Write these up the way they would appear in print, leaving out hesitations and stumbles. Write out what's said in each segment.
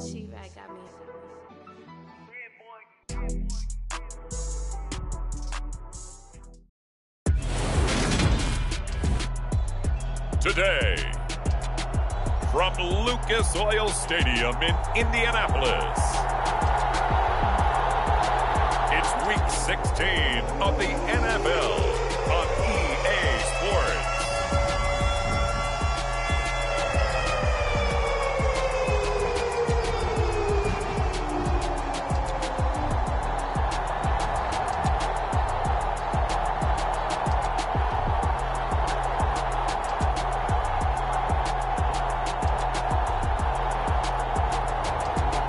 She-Rag got me. Today, from Lucas Oil Stadium in Indianapolis, it's Week 16 of the NFL on EA Sports.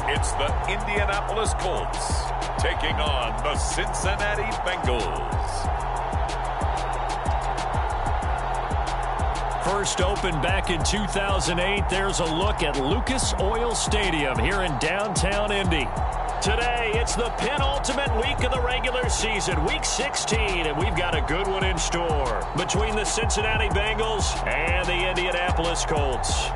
It's the Indianapolis Colts taking on the Cincinnati Bengals. First opened back in 2008, there's a look at Lucas Oil Stadium here in downtown Indy. Today, it's the penultimate week of the regular season, Week 16, and we've got a good one in store between the Cincinnati Bengals and the Indianapolis Colts.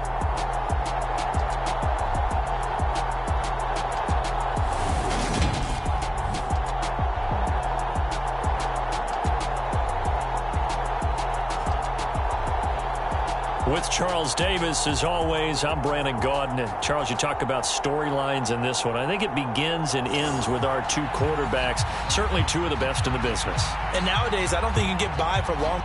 With Charles Davis, as always, I'm Brandon Gaudin. And Charles, you talk about storylines in this one. I think it begins and ends with our two quarterbacks, certainly two of the best in the business. And nowadays, I don't think you can get by for long.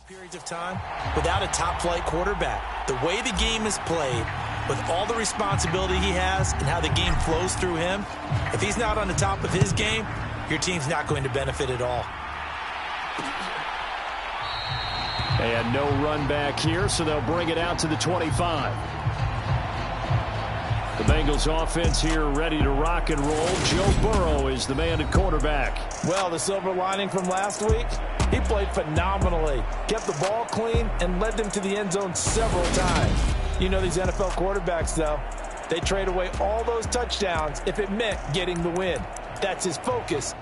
Periods of time without a top-flight quarterback. The way the game is played, with all the responsibility he has and how the game flows through him, if he's not on the top of his game, your team's not going to benefit at all. And no run back here, so they'll bring it out to the 25. The Bengals offense here ready to rock and roll. Joe Burrow is the man at quarterback. Well, the silver lining from last week, he played phenomenally, kept the ball clean, and led them to the end zone several times. You know these NFL quarterbacks, though, they trade away all those touchdowns if it meant getting the win. That's his focus.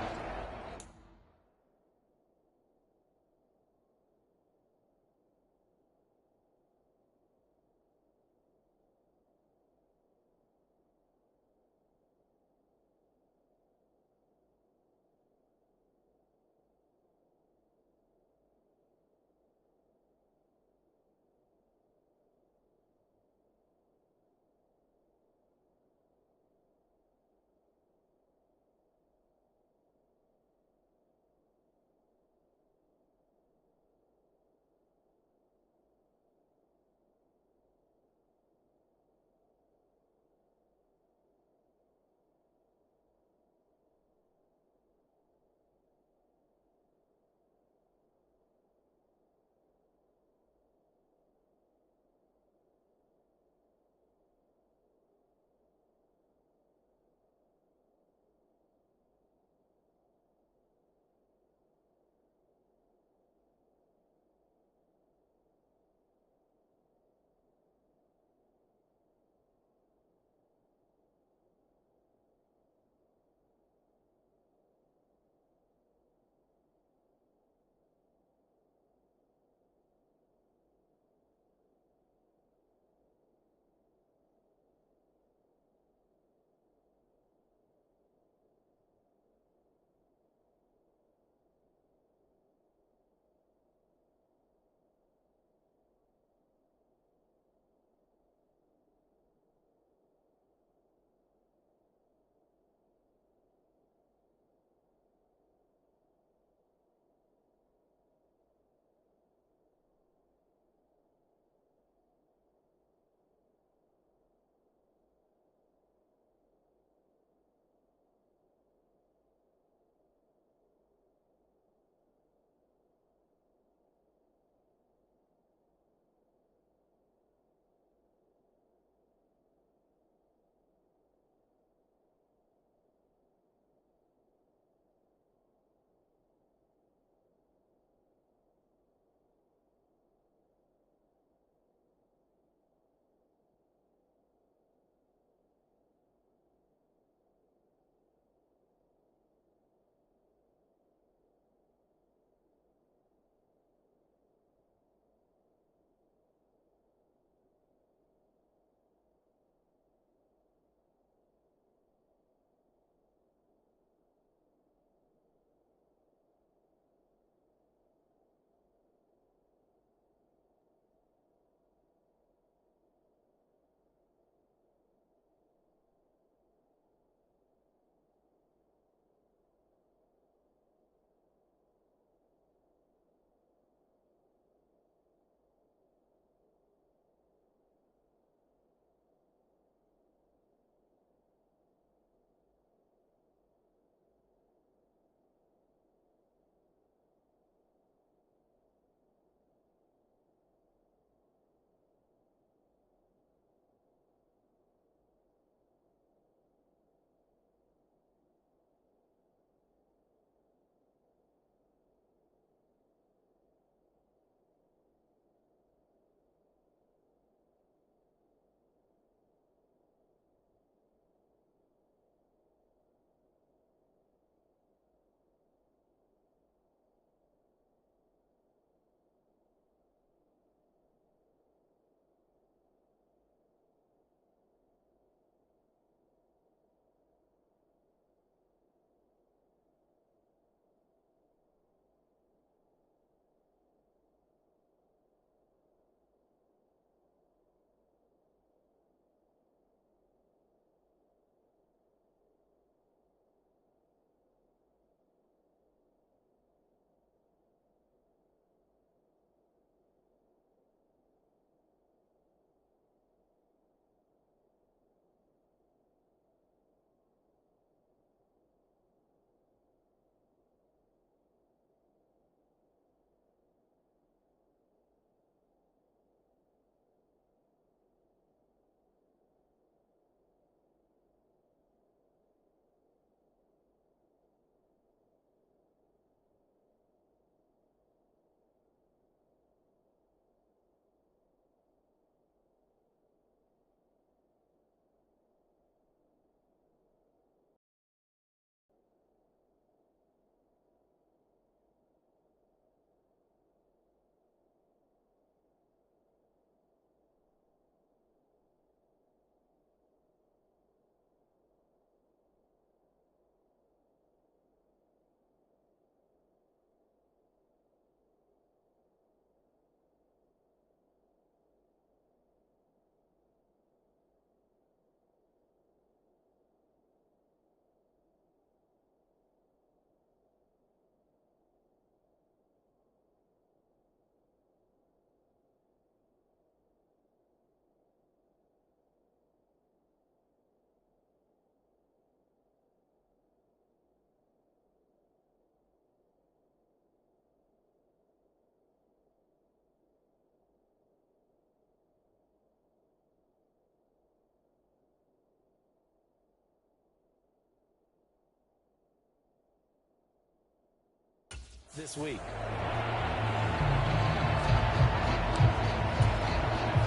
this week.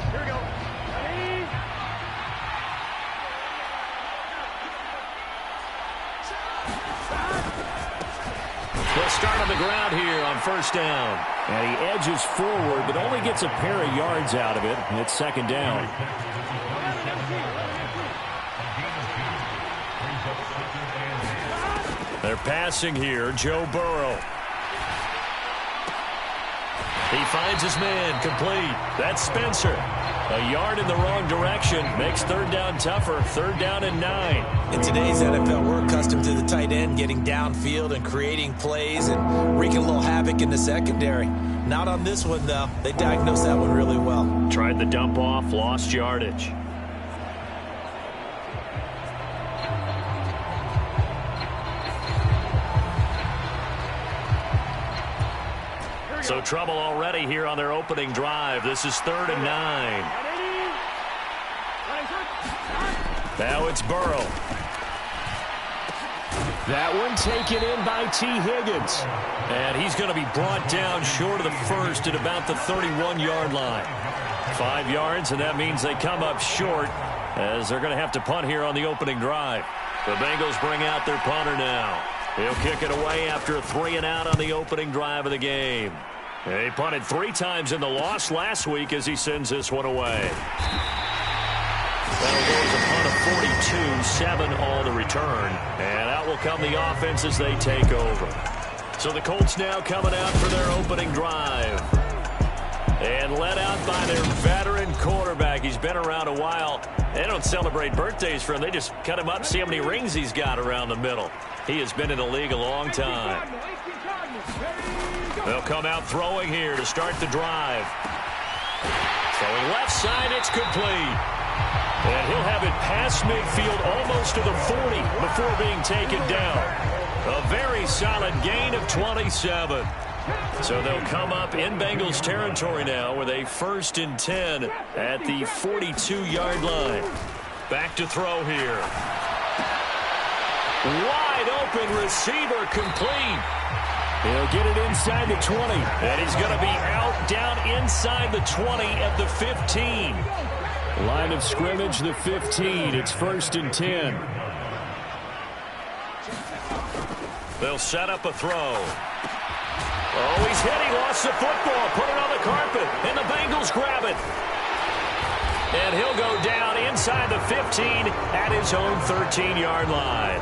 Here we go. Ready? They'll start on the ground here on first down. And he edges forward, but only gets a pair of yards out of it. It's second down. They're passing here. Joe Burrow. He finds his man, complete. That's Spencer. A yard in the wrong direction makes third down tougher. Third down and 9. In today's NFL, we're accustomed to the tight end getting downfield and creating plays and wreaking a little havoc in the secondary. Not on this one, though. They diagnosed that one really well. Tried the dump off, lost yardage. So trouble already here on their opening drive. This is 3rd and 9. Now it's Burrow. That one taken in by T. Higgins. And he's going to be brought down short of the first at about the 31-yard line. 5 yards, and that means they come up short as they're going to have to punt here on the opening drive. The Bengals bring out their punter now. He'll kick it away after a 3-and-out on the opening drive of the game. He punted 3 times in the loss last week as he sends this one away. That'll go as a punt of 42, 7 all the return. And out will come the offense as they take over. So the Colts now coming out for their opening drive. And led out by their veteran quarterback. He's been around a while. They don't celebrate birthdays for him. They just cut him up, see how many rings he's got around the middle. He has been in the league a long time. They'll come out throwing here to start the drive. Throwing left side, it's complete. And he'll have it past midfield almost to the 40 before being taken down. A very solid gain of 27. So they'll come up in Bengals territory now with a 1st and 10 at the 42-yard line. Back to throw here. Wide open receiver complete. He'll get it inside the 20. And he's going to be out down inside the 20 at the 15. Line of scrimmage, the 15. It's 1st and 10. They'll set up a throw. Oh, he's hit. He lost the football. Put it on the carpet. And the Bengals grab it. And he'll go down inside the 15 at his own 13-yard line.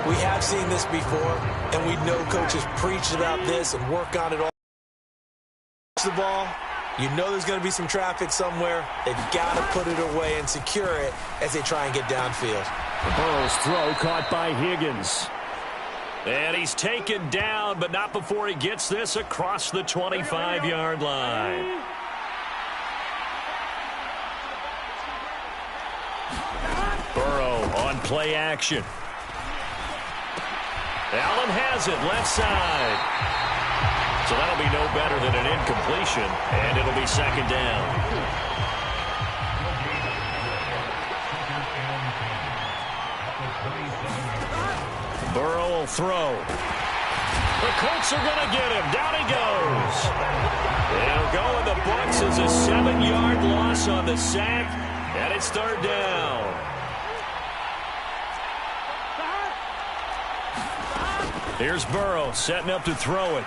We have seen this before, and we know coaches preach about this and work on it all. The ball, you know there's going to be some traffic somewhere. They've got to put it away and secure it as they try and get downfield. Burrow's throw caught by Higgins. And he's taken down, but not before he gets this across the 25-yard line. Burrow on play action. Allen has it, left side. So that'll be no better than an incompletion, and it'll be 2nd down. Burrow will throw. The Colts are going to get him. Down he goes. They'll go in the books as a 7-yard loss on the sack, and it's 3rd down. Here's Burrow setting up to throw it.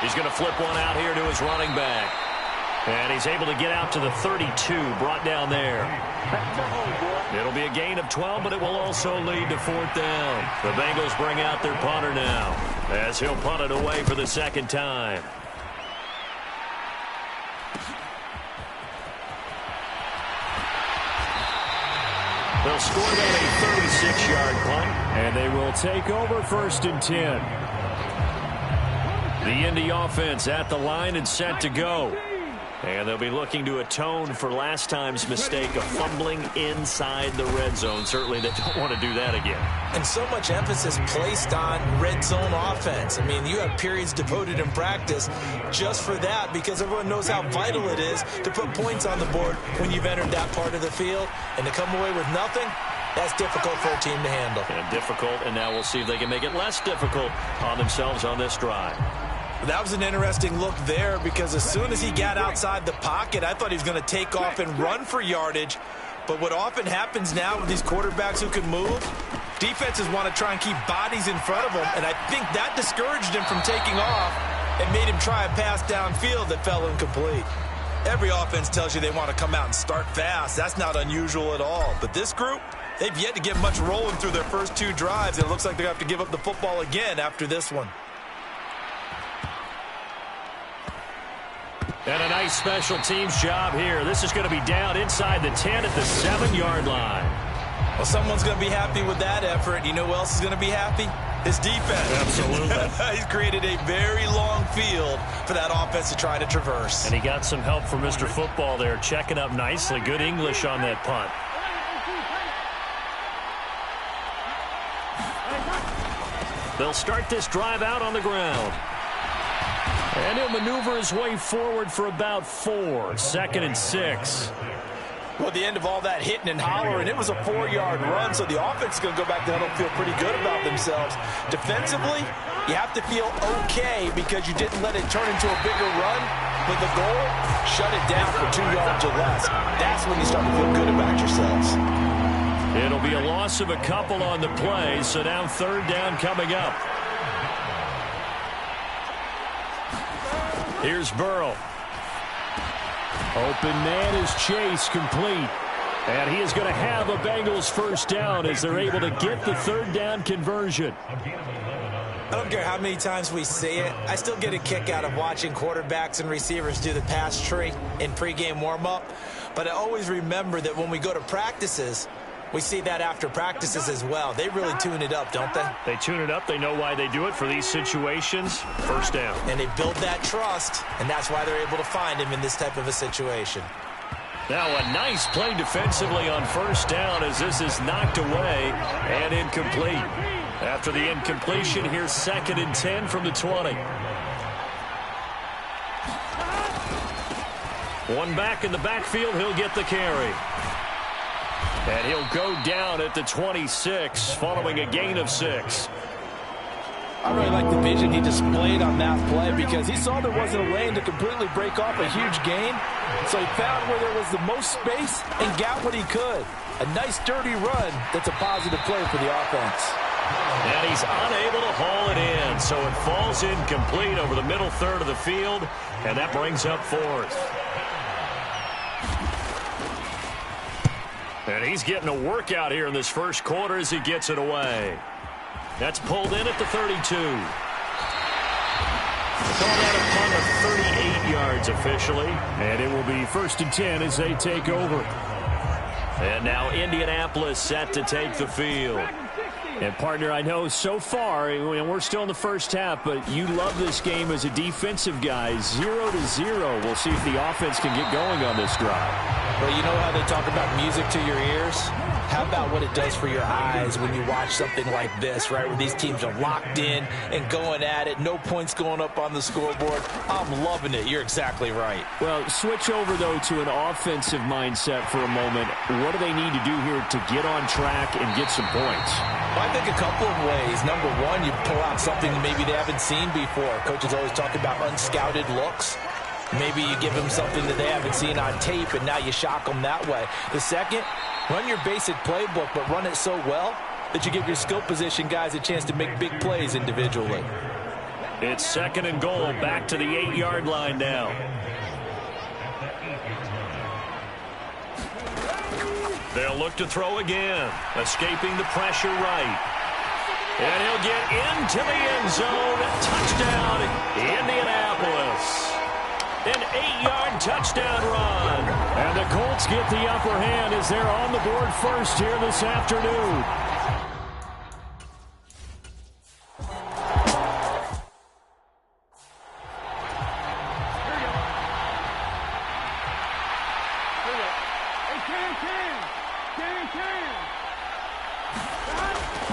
He's going to flip one out here to his running back. And he's able to get out to the 32, brought down there. It'll be a gain of 12, but it will also lead to 4th down. The Bengals bring out their punter now as he'll punt it away for the 2nd time. They'll score down a 36-yard punt, and they will take over 1st and 10. The Indy offense at the line and set to go. And they'll be looking to atone for last time's mistake of fumbling inside the red zone. Certainly they don't want to do that again. And so much emphasis placed on red zone offense. I mean, you have periods devoted in practice just for that because everyone knows how vital it is to put points on the board when you've entered that part of the field. And to come away with nothing, That's difficult for a team to handle. And difficult, and now we'll see if they can make it less difficult on themselves on this drive. That was an interesting look there because as soon as he got outside the pocket, I thought he was going to take off and run for yardage. But what often happens now with these quarterbacks who can move, defenses want to try and keep bodies in front of them, and I think that discouraged him from taking off and made him try a pass downfield that fell incomplete. Every offense tells you they want to come out and start fast. That's not unusual at all. But this group, they've yet to get much rolling through their first 2 drives, and it looks like they're going to have to give up the football again after this one. And a nice special teams job here. This is going to be down inside the 10 at the 7-yard line. Well, someone's going to be happy with that effort. You know who else is going to be happy? His defense. Absolutely. He's created a very long field for that offense to try to traverse. And he got some help from Mr. Football there, checking up nicely. Good English on that punt. They'll start this drive out on the ground. And he'll maneuver his way forward for about 4. 2nd and 6. Well, at the end of all that hitting and hollering, it was a 4-yard run, so the offense is going to go back there and feel pretty good about themselves. Defensively, you have to feel okay because you didn't let it turn into a bigger run. But the goal, shut it down for 2 yards or less. That's when you start to feel good about yourselves. It'll be a loss of a couple on the play, so now 3rd down coming up. Here's Burrow. Open man is Chase, complete. And he is going to have a Bengals first down as they're able to get the 3rd down conversion. I don't care how many times we see it. I still get a kick out of watching quarterbacks and receivers do the pass tree in pregame warm-up. But I always remember that when we go to practices, we see that after practices as well. They really tune it up, don't they? They tune it up. They know why they do it for these situations. First down. And they build that trust, and that's why they're able to find him in this type of a situation. Now a nice play defensively on first down as this is knocked away and incomplete. After the incompletion, here's 2nd and 10 from the 20. One back in the backfield. He'll get the carry. And he'll go down at the 26 following a gain of 6. I really like the vision he displayed on that play because he saw there wasn't a lane to completely break off a huge gain. So he found where there was the most space and got what he could. A nice dirty run that's a positive play for the offense. And he's unable to haul it in. So it falls incomplete over the middle 3rd of the field. And that brings up 4th. And he's getting a workout here in this first quarter as he gets it away. That's pulled in at the 32. Call that a punt of 38 yards officially. And it will be 1st and 10 as they take over. And now Indianapolis set to take the field. And, partner, I know so far, and we're still in the first half, but you love this game as a defensive guy. 0-0. We'll see if the offense can get going on this drive. Well, you know how they talk about music to your ears? How about what it does for your eyes when you watch something like this, right, where these teams are locked in and going at it, no points going up on the scoreboard? I'm loving it. You're exactly right. Well, switch over, though, to an offensive mindset for a moment. What do they need to do here to get on track and get some points? Well, I think a couple of ways. Number one, you pull out something that maybe they haven't seen before. Coaches always talk about unscouted looks. Maybe you give them something that they haven't seen on tape, and now you shock them that way. The second, run your basic playbook, but run it so well that you give your skill position guys a chance to make big plays individually. It's 2nd and goal, back to the 8-yard line now. They'll look to throw again, escaping the pressure right. And he'll get into the end zone. Touchdown, Indianapolis. An 8-yard touchdown run. And the Colts get the upper hand as they're on the board first here this afternoon.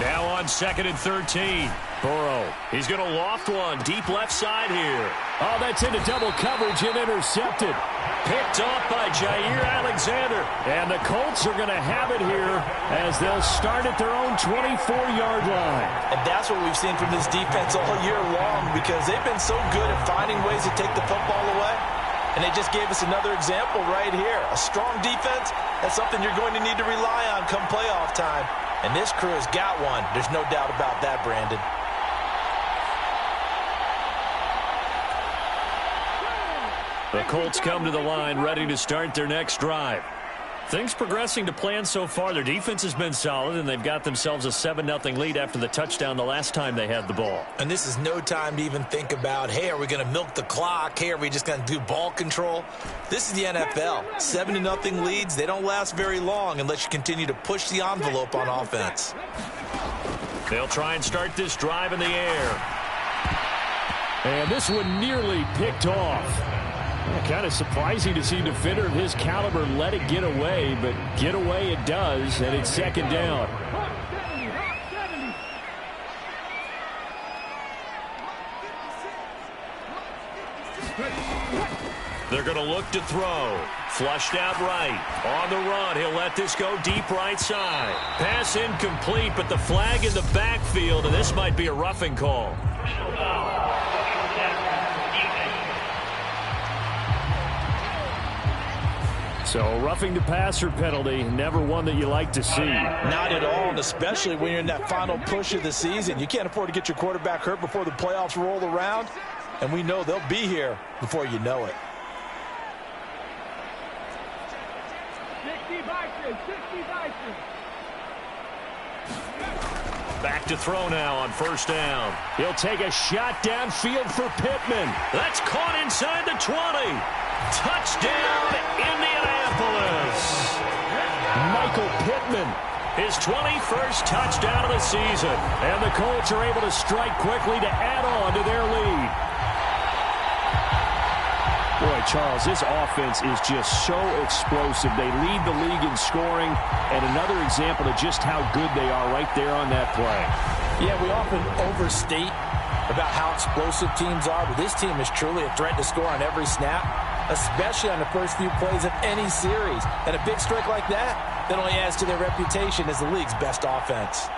Now on 2nd and 13. Burrow, he's going to loft one deep left side here. Oh, that's into double coverage and intercepted. Picked off by Jair Alexander. And the Colts are going to have it here as they'll start at their own 24-yard line. And that's what we've seen from this defense all year long, because they've been so good at finding ways to take the football away. And they just gave us another example right here. A strong defense, that's something you're going to need to rely on come playoff time. And this crew has got one. There's no doubt about that, Brandon. The Colts come to the line ready to start their next drive. Things progressing to plan so far. Their defense has been solid, and they've got themselves a 7-0 lead after the touchdown the last time they had the ball. And this is no time to even think about, hey, are we going to milk the clock? Hey, are we just going to do ball control? This is the NFL. 7-0 leads, they don't last very long unless you continue to push the envelope on offense. They'll try and start this drive in the air. And this one nearly picked off. Kind of surprising to see a defender of his caliber let it get away, but get away it does, and it's second down. They're going to look to throw. Flushed out right. On the run, he'll let this go deep right side. Pass incomplete, but the flag in the backfield, and this might be a roughing call. So, roughing the passer penalty, never one that you like to see. Not at all, and especially when you're in that final push of the season. You can't afford to get your quarterback hurt before the playoffs roll around, and we know they'll be here before you know it. 60 boxes, 60 boxes. Back to throw now on first down. He'll take a shot downfield for Pittman. That's caught inside the 20. Touchdown, Indianapolis. Michael Pittman. His 21st touchdown of the season. And the Colts are able to strike quickly to add on to their lead. Boy, Charles, this offense is just so explosive. They lead the league in scoring, and another example of just how good they are right there on that play. Yeah, we often overstate about how explosive teams are, but this team is truly a threat to score on every snap, especially on the first few plays of any series. And a big strike like that only adds to their reputation as the league's best offense.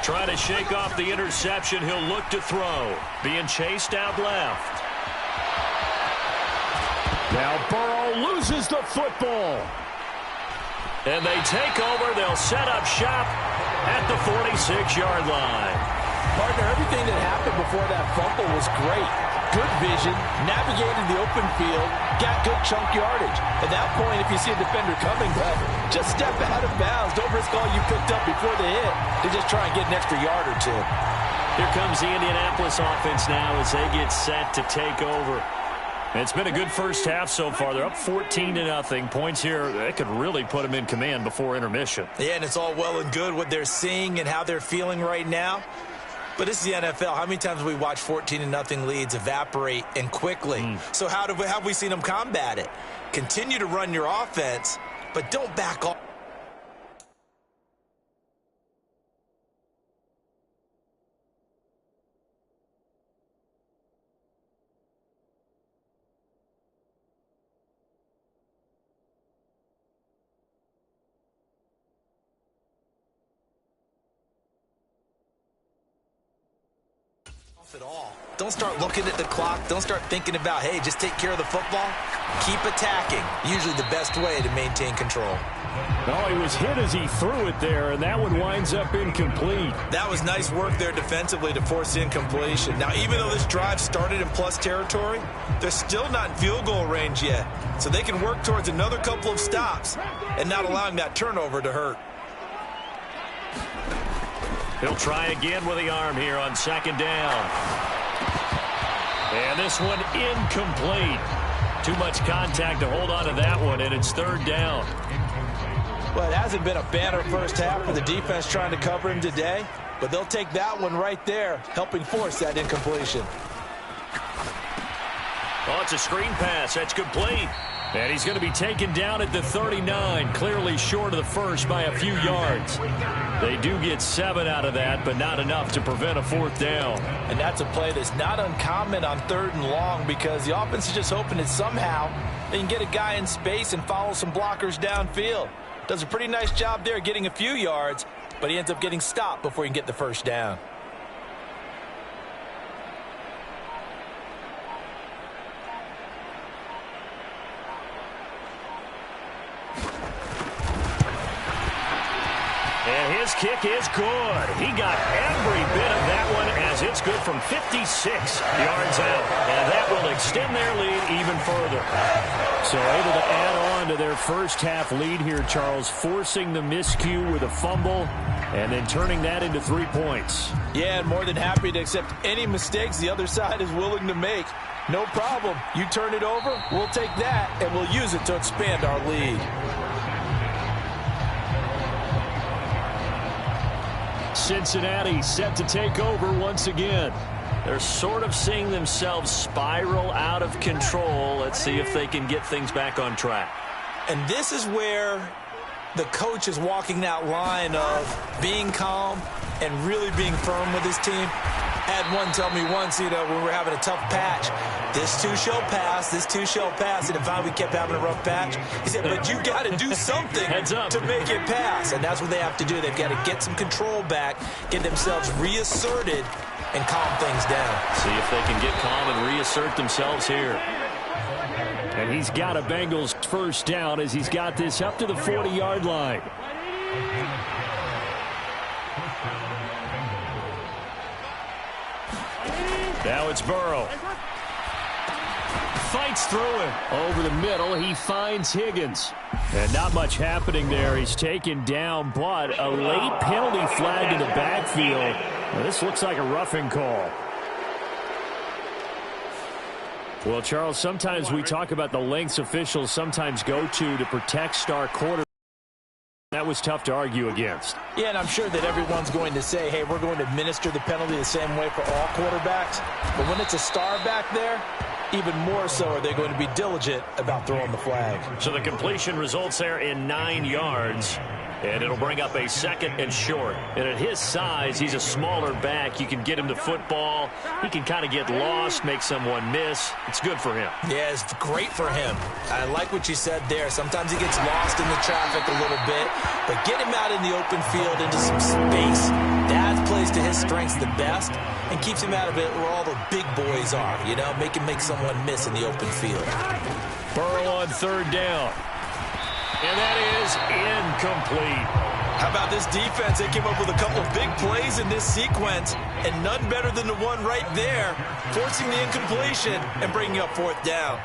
Trying to shake off the interception. He'll look to throw. Being chased out left. Now Burrow loses the football. And they take over. They'll set up shop at the 46-yard line. Partner, everything that happened before that fumble was great. Good vision, navigated the open field, got good chunk yardage. At that point, if you see a defender coming, just step out of bounds. Don't risk all you picked up before the hit to just try and get an extra yard or two. Here comes the Indianapolis offense now as they get set to take over. It's been a good first half so far. They're up 14-0. Points here, that could really put them in command before intermission. Yeah, and it's all well and good what they're seeing and how they're feeling right now. But this is the NFL. How many times have we watched 14-0 leads evaporate and quickly? So how have we seen them combat it? Continue to run your offense, but don't back off. At all. Don't start looking at the clock. Don't start thinking about, hey, just take care of the football. Keep attacking. Usually the best way to maintain control. Oh, he was hit as he threw it there, and that one winds up incomplete. That was nice work there defensively to force incompletion. Now, even though this drive started in plus territory, they're still not in field goal range yet. So they can work towards another couple of stops and not allowing that turnover to hurt. He'll try again with the arm here on second down. And this one incomplete. Too much contact to hold on to that one, and it's third down. Well, it hasn't been a banner first half for the defense trying to cover him today, but they'll take that one right there, helping force that incompletion. Oh, it's a screen pass. That's complete. And he's going to be taken down at the 39, clearly short of the first by a few yards. They do get 7 out of that, but not enough to prevent a fourth down. And that's a play that's not uncommon on 3rd and long because the offense is just hoping that somehow they can get a guy in space and follow some blockers downfield. Does a pretty nice job there getting a few yards, but he ends up getting stopped before he can get the first down. And his kick is good. He got every bit of that one as it's good from 56 yards out. And that will extend their lead even further. So able to add on to their first half lead here, Charles, forcing the miscue with a fumble and then turning that into 3 points. Yeah, and more than happy to accept any mistakes the other side is willing to make. No problem. You turn it over, we'll take that, and we'll use it to expand our lead. Cincinnati set to take over once again. They're sort of seeing themselves spiral out of control. Let's see if they can get things back on track. And this is where the coach is walking that line of being calm and really being firm with his team. Had one tell me once, when we were having a tough patch, this too shall pass, this too shall pass. And if we kept having a rough patch, he said, but you got to do something to make it pass. And that's what they have to do. They've got to get some control back, get themselves reasserted, and calm things down. See if they can get calm and reassert themselves here. And he's got a Bengals first down as he's got this up to the 40-yard line. Now it's Burrow. Fights through it. Over the middle, he finds Higgins. And not much happening there. He's taken down, but a late penalty flag in the backfield. Now, this looks like a roughing call. Well, Charles, sometimes we talk about the lengths officials sometimes go to protect star quarterbacks. That was tough to argue against. Yeah, and I'm sure that everyone's going to say, hey, we're going to administer the penalty the same way for all quarterbacks. But when it's a star back there, even more so are they going to be diligent about throwing the flag. So the completion results there in 9 yards. And it'll bring up a 2nd and short. And at his size, he's a smaller back. You can get him the football. He can kind of get lost, make someone miss. It's good for him. Yeah, it's great for him. I like what you said there. Sometimes he gets lost in the traffic a little bit. But get him out in the open field into some space. That plays to his strengths the best and keeps him out of it where all the big boys are. Make him make someone miss in the open field. Burrow on 3rd down. And that is incomplete. How about this defense? They came up with a couple of big plays in this sequence, and none better than the one right there, forcing the incompletion and bringing up 4th down.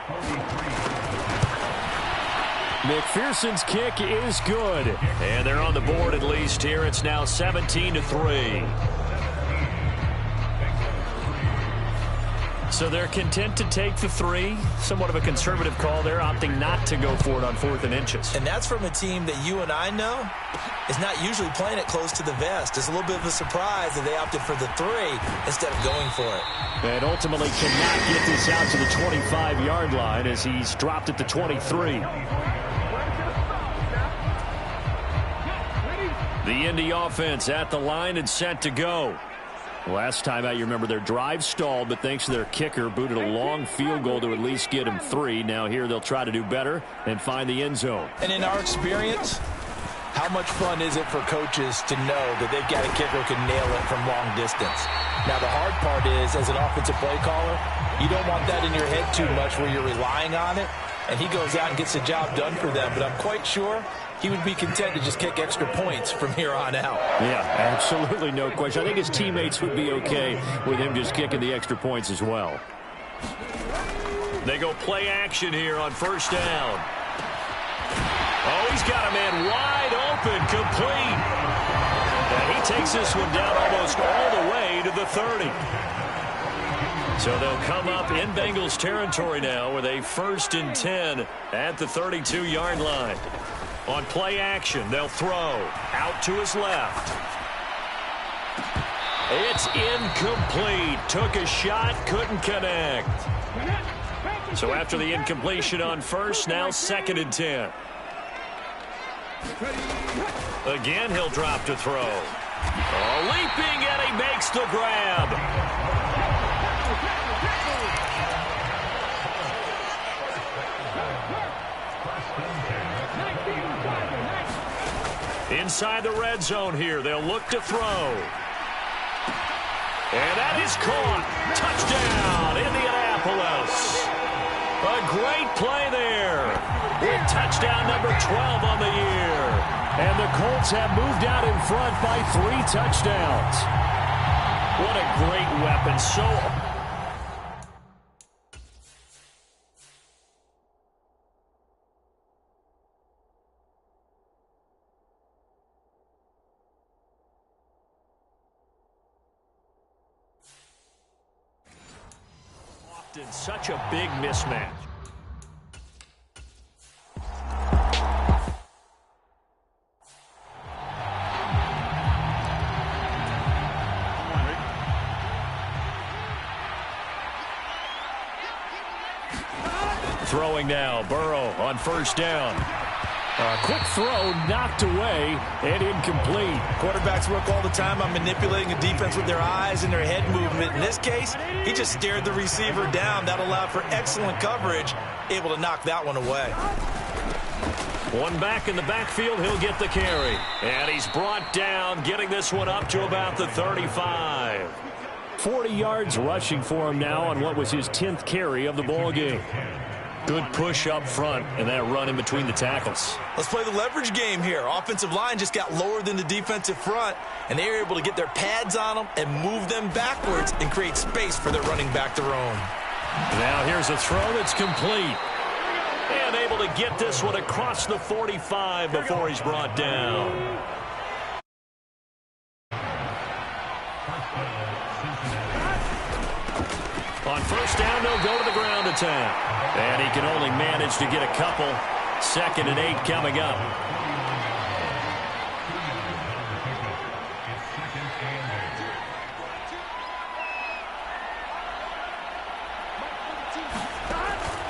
McPherson's kick is good. And they're on the board at least here. It's now 17-3. So they're content to take the 3. Somewhat of a conservative call there, opting not to go for it on 4th and inches. And that's from a team that you and I know is not usually playing it close to the vest. It's a little bit of a surprise that they opted for the 3 instead of going for it. And ultimately cannot get this out to the 25-yard line as he's dropped at the 23. The Indy offense at the line and set to go. Last time out, you remember their drive stalled, but thanks to their kicker, booted a long field goal to at least get them 3. Now here they'll try to do better and find the end zone. And in our experience, How much fun is it for coaches to know that they've got a kicker who can nail it from long distance? Now, the hard part is, as an offensive play caller, you don't want that in your head too much where you're relying on it, and he goes out and gets the job done for them. But I'm quite sure he would be content to just kick extra points from here on out. Yeah, absolutely no question. I think his teammates would be okay with him just kicking the extra points as well. They go play action here on first down. Oh, he's got a man wide open, complete. And he takes this one down almost all the way to the 30. So they'll come up in Bengals territory now with a 1st and 10 at the 32-yard line. On play action, they'll throw out to his left. It's incomplete. Took a shot, couldn't connect. So after the incompletion on first, now 2nd and 10. Again, he'll drop to throw. Oh, leaping, and he makes the grab. Inside the red zone here, they'll look to throw. And that is caught. Touchdown, Indianapolis. A great play there. With touchdown number 12 on the year. And the Colts have moved out in front by 3 touchdowns. What a great weapon. Often such a big mismatch. Throwing now, Burrow on first down. A quick throw knocked away and incomplete. Quarterbacks work all the time on manipulating a defense with their eyes and their head movement. In this case, he just stared the receiver down. That allowed for excellent coverage, able to knock that one away. One back in the backfield, he'll get the carry. And he's brought down, getting this one up to about the 35. 40 yards rushing for him now on what was his 10th carry of the ball game. Good push up front and that run in between the tackles. Let's play the leverage game here. Offensive line just got lower than the defensive front, and they were able to get their pads on them and move them backwards and create space for their running back to roam. Now here's a throw that's complete. And able to get this one across the 45 before he's brought down. On first down, they'll go to the ground attack. And he can only manage to get a couple. 2nd and 8 coming up.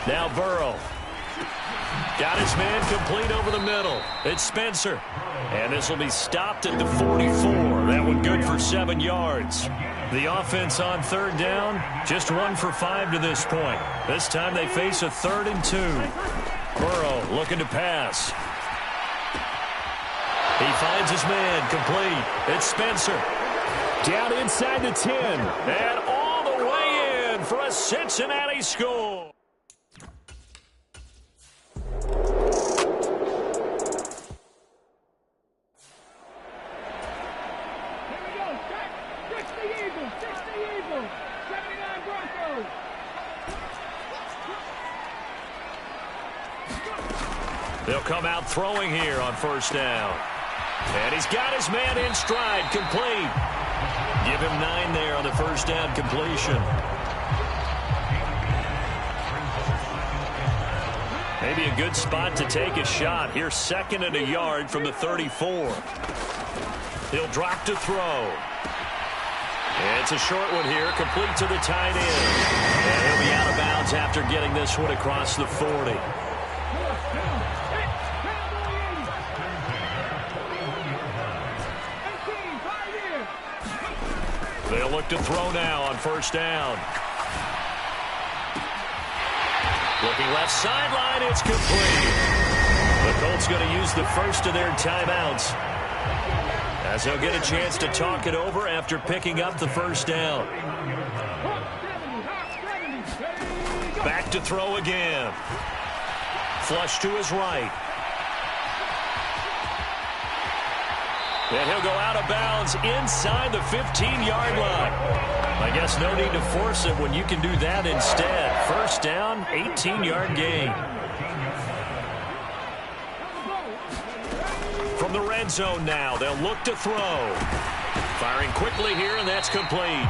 Now Burrow. Got his man complete over the middle. It's Spencer. And this will be stopped at the 44. That one good for 7 yards. The offense on 3rd down, just 1 for 5 to this point. This time they face a 3rd and 2. Burrow looking to pass. He finds his man complete. It's Spencer. Down inside the 10. And all the way in for a Cincinnati score. They'll come out throwing here on first down. And he's got his man in stride, complete. Give him 9 there on the first down completion. Maybe a good spot to take a shot. Here, 2nd and a yard from the 34. He'll drop to throw. It's a short one here, complete to the tight end. And he'll be out of bounds after getting this one across the 40. They'll look to throw now on first down. Looking left sideline, it's complete. The Colts going to use the first of their timeouts, as they'll get a chance to talk it over after picking up the first down. Back to throw again. Flush to his right. And he'll go out of bounds inside the 15-yard line. I guess no need to force it when you can do that instead. First down, 18-yard gain. From the red zone now, they'll look to throw. Firing quickly here, and that's complete.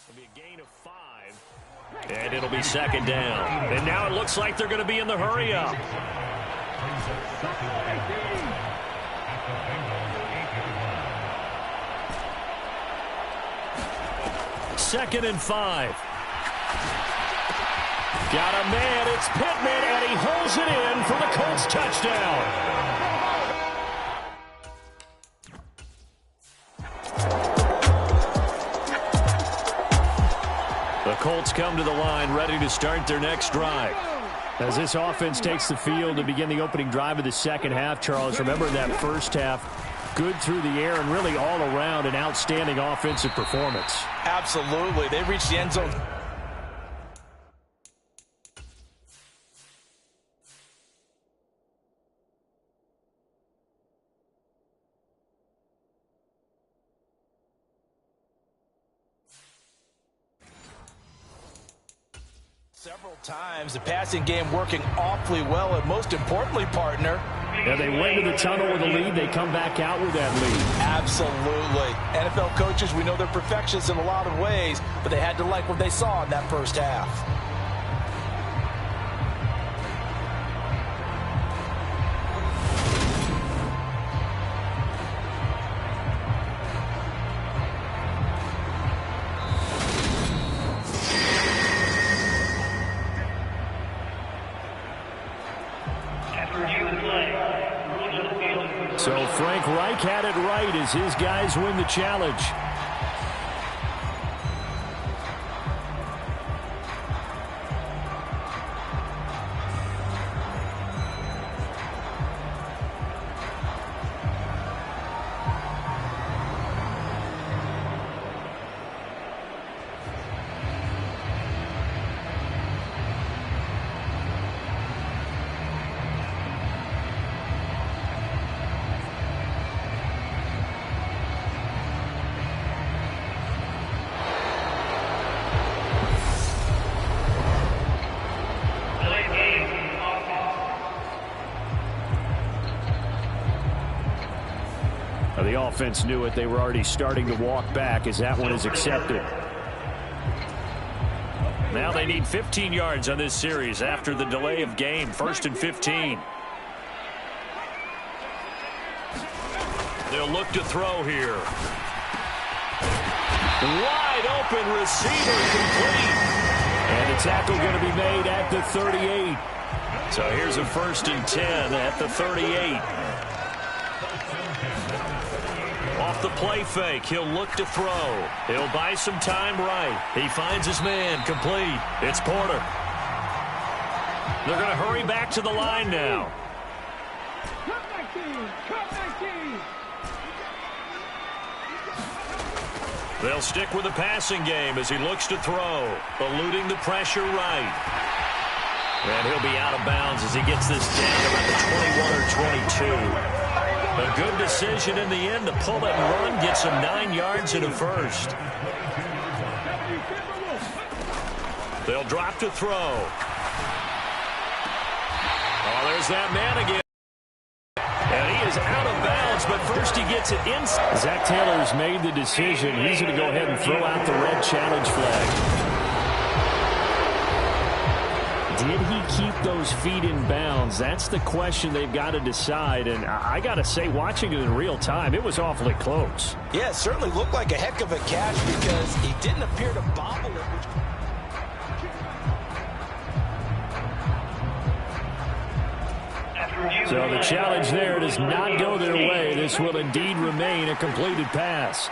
It'll be a gain of 5. And it'll be second down. And now it looks like they're going to be in the hurry-up. Second and 5. Got a man, it's Pittman, and he holds it in for the Colts touchdown. The Colts come to the line, ready to start their next drive. As this offense takes the field to begin the opening drive of the second half, Charles, remember that first half, good through the air and really all around an outstanding offensive performance. Absolutely. They reached the end zone. Several times, the passing game working awfully well, and most importantly, partner. Yeah, they went to the tunnel with a lead. They come back out with that lead. Absolutely. NFL coaches, we know they're perfectionists in a lot of ways, but they had to like what they saw in that first half. So Frank Reich had it right as his guys win the challenge. The offense knew it. They were already starting to walk back as that one is accepted. Now they need 15 yards on this series after the delay of game. First and 15. They'll look to throw here. Wide open receiver complete. And the tackle going to be made at the 38. So here's a first and 10 at the 38. Off the play fake, he'll look to throw. He'll buy some time right. He finds his man, complete. It's Porter. They're going to hurry back to the line now. They'll stick with the passing game as he looks to throw, eluding the pressure right. And he'll be out of bounds as he gets this down around the 21 or 22. A good decision in the end to pull it and run, get some 9 yards in a first. They'll drop to throw. Oh, there's that man again. And he is out of bounds, but first he gets it inside. Zach Taylor's made the decision. He's going to go ahead and throw out the red challenge flag. Did he keep those feet in bounds? That's the question they've got to decide. And I got to say, watching it in real time, it was awfully close. Yeah, it certainly looked like a heck of a catch because he didn't appear to bobble it. So the challenge there does not go their way. This will indeed remain a completed pass.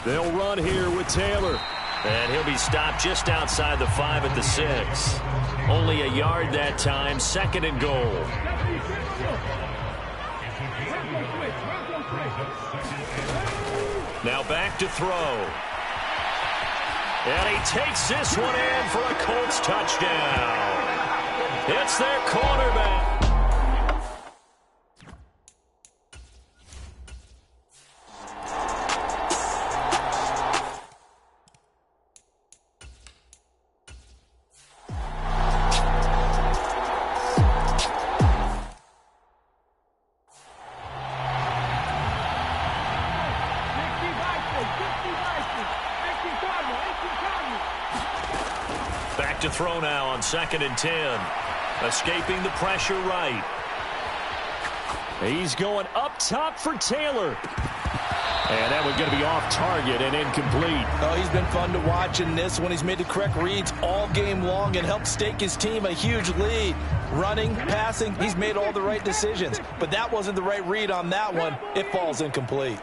They'll run here with Taylor. And he'll be stopped just outside the 5 at the 6. Only a yard that time, 2nd and goal. Now back to throw. And he takes this one in for a Colts touchdown. It's their quarterback. Back to throw now on 2nd and 10. Escaping the pressure right. He's going up top for Taylor. And that was going to be off target and incomplete. Oh, he's been fun to watch in this one. He's made the correct reads all game long and helped stake his team a huge lead. Running, passing, he's made all the right decisions. But that wasn't the right read on that one. It falls incomplete.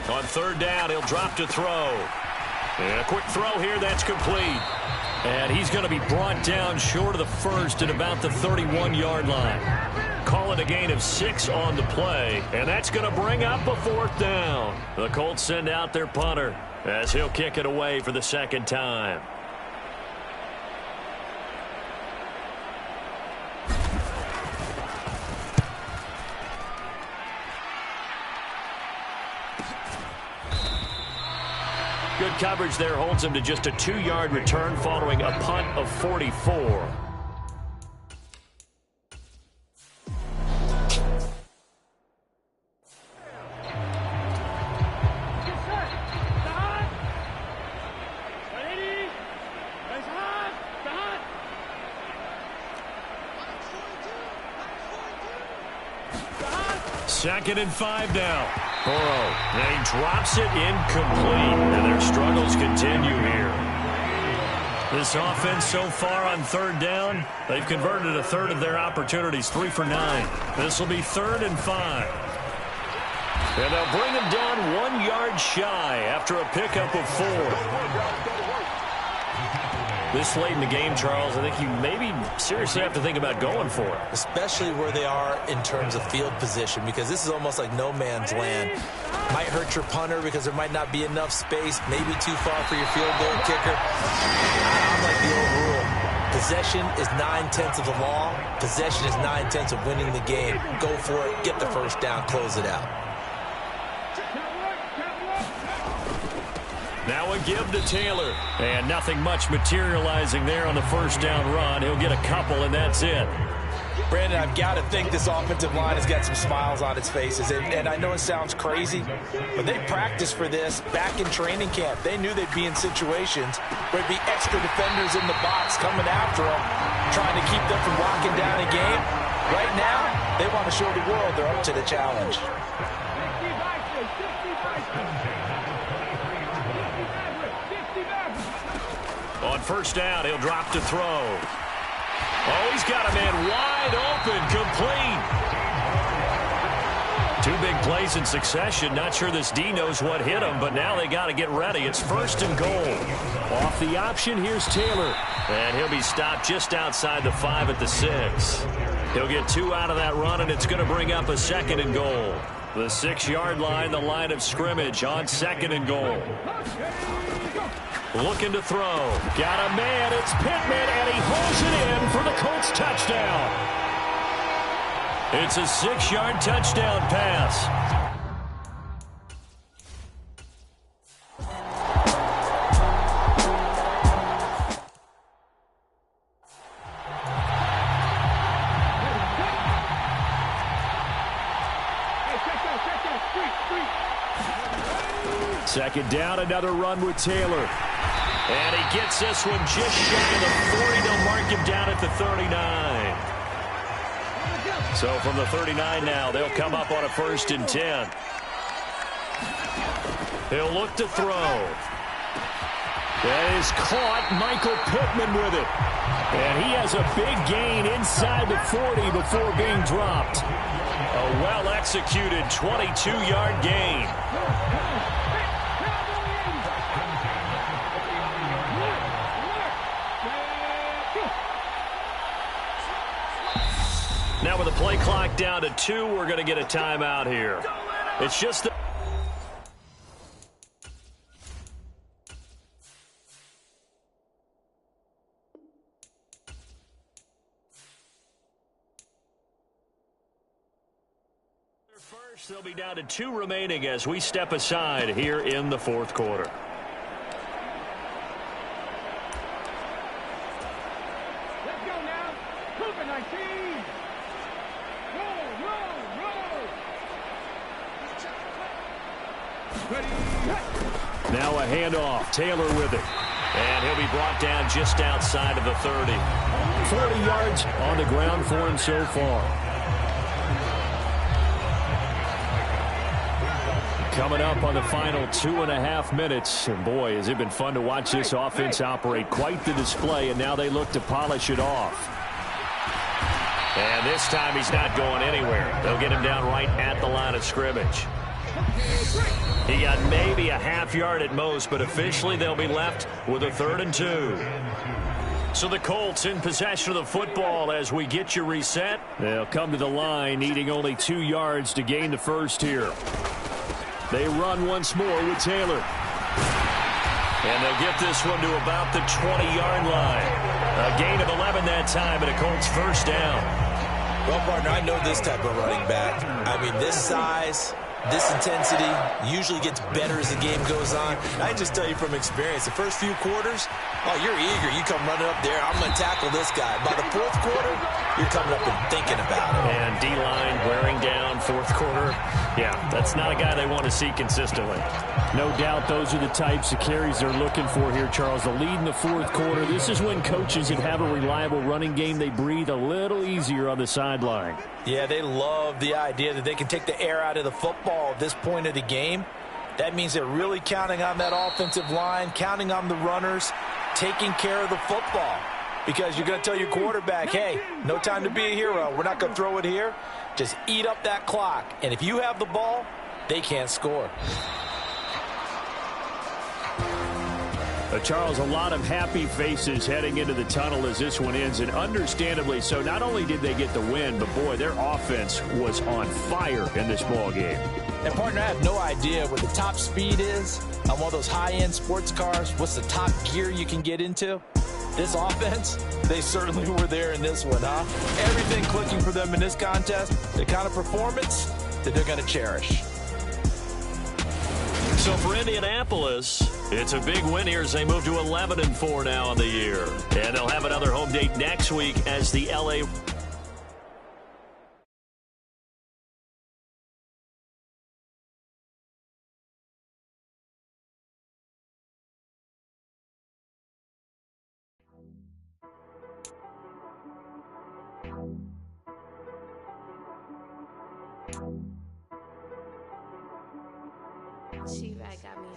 On 3rd down, he'll drop to throw. And a quick throw here, that's complete. And he's going to be brought down short of the 1st at about the 31-yard line. Call it a gain of 6 on the play, and that's going to bring up a 4th down. The Colts send out their punter as he'll kick it away for the 2nd time. Good coverage there holds him to just a 2-yard return following a punt of 44. Second and 5 now. Burrow, and he drops it incomplete, and their struggles continue here. This offense so far on 3rd down, they've converted a 1/3 of their opportunities, 3 for 9. This will be 3rd and 5. And they'll bring him down 1 yard shy after a pickup of 4. This late in the game, Charles, I think you maybe seriously have to think about going for it. Especially where they are in terms of field position, because this is almost like no man's land. Might hurt your punter because there might not be enough space, maybe too far for your field goal kicker. I'm like the old rule. Possession is 9/10 of the law. Possession is 9/10 of winning the game. Go for it, get the 1st down, close it out. Now a give to Taylor. And nothing much materializing there on the 1st down run. He'll get a couple, and that's it. Brandon, I've got to think this offensive line has got some smiles on its faces. And I know it sounds crazy, but they practiced for this back in training camp. They knew they'd be in situations where there'd be extra defenders in the box coming after them, trying to keep them from locking down a game. Right now, they want to show the world they're up to the challenge. On 1st down, he'll drop to throw. Oh, he's got a man wide open, complete. 2 big plays in succession. Not sure this D knows what hit him, but now they got to get ready. It's 1st and goal. Off the option, here's Taylor. And he'll be stopped just outside the 5 at the 6. He'll get 2 out of that run, and it's going to bring up a 2nd and goal. The 6-yard line, the line of scrimmage on 2nd and goal. Looking to throw. Got a man. It's Pittman, and he holds it in for the Colts touchdown. It's a 6-yard touchdown pass. Second down, another run with Taylor. And he gets this one just shy of the 40. They'll mark him down at the 39. So from the 39 now, they'll come up on a 1st and 10. He'll look to throw. That is caught. Michael Pittman with it. And he has a big gain inside the 40 before being dropped. A well-executed 22-yard gain. Now with the play clock down to 2, we're going to get a timeout here. It's just the first. They'll be down to 2 remaining as we step aside here in the fourth quarter. Let's go now. Cooper 19. Roll. Ready. Now a handoff. Taylor with it. And he'll be brought down just outside of the 30. 40 yards on the ground for him so far. Coming up on the final 2.5 minutes. And boy, has it been fun to watch this offense operate. Quite the display, and now they look to polish it off. And this time he's not going anywhere. They'll get him down right at the line of scrimmage. He got maybe a half yard at most, but officially they'll be left with a 3rd and 2. So the Colts in possession of the football as we get you reset. They'll come to the line, needing only 2 yards to gain the first here. They run once more with Taylor. And they'll get this one to about the 20-yard line. A gain of 11 that time, and a Colts first down. Well, partner, I know this type of running back. I mean, this size, this intensity usually gets better as the game goes on. I just tell you from experience, the first few quarters, oh, you're eager. You come running up there, I'm going to tackle this guy. By the fourth quarter, you're coming up and thinking about it. And D-line wearing down fourth quarter. Yeah, that's not a guy they want to see consistently. No doubt those are the types of carries they're looking for here, Charles. The lead in the fourth quarter. This is when coaches that have a reliable running game, they breathe a little easier on the sideline. Yeah, they love the idea that they can take the air out of the football at this point of the game. That means they're really counting on that offensive line, counting on the runners, taking care of the football. Because you're going to tell your quarterback, hey, no time to be a hero. We're not going to throw it here. Just eat up that clock. And if you have the ball, they can't score. Charles, a lot of happy faces heading into the tunnel as this one ends, and understandably so. Not only did they get the win, but, boy, their offense was on fire in this ball game. And, partner, I have no idea what the top speed is on one of those high-end sports cars. What's the top gear you can get into? This offense, they certainly were there in this one, huh? Everything clicking for them in this contest, the kind of performance that they're going to cherish. So for Indianapolis, it's a big win here as they move to 11-4 now on the year. And they'll have another home date next week as the L.A. She right got me.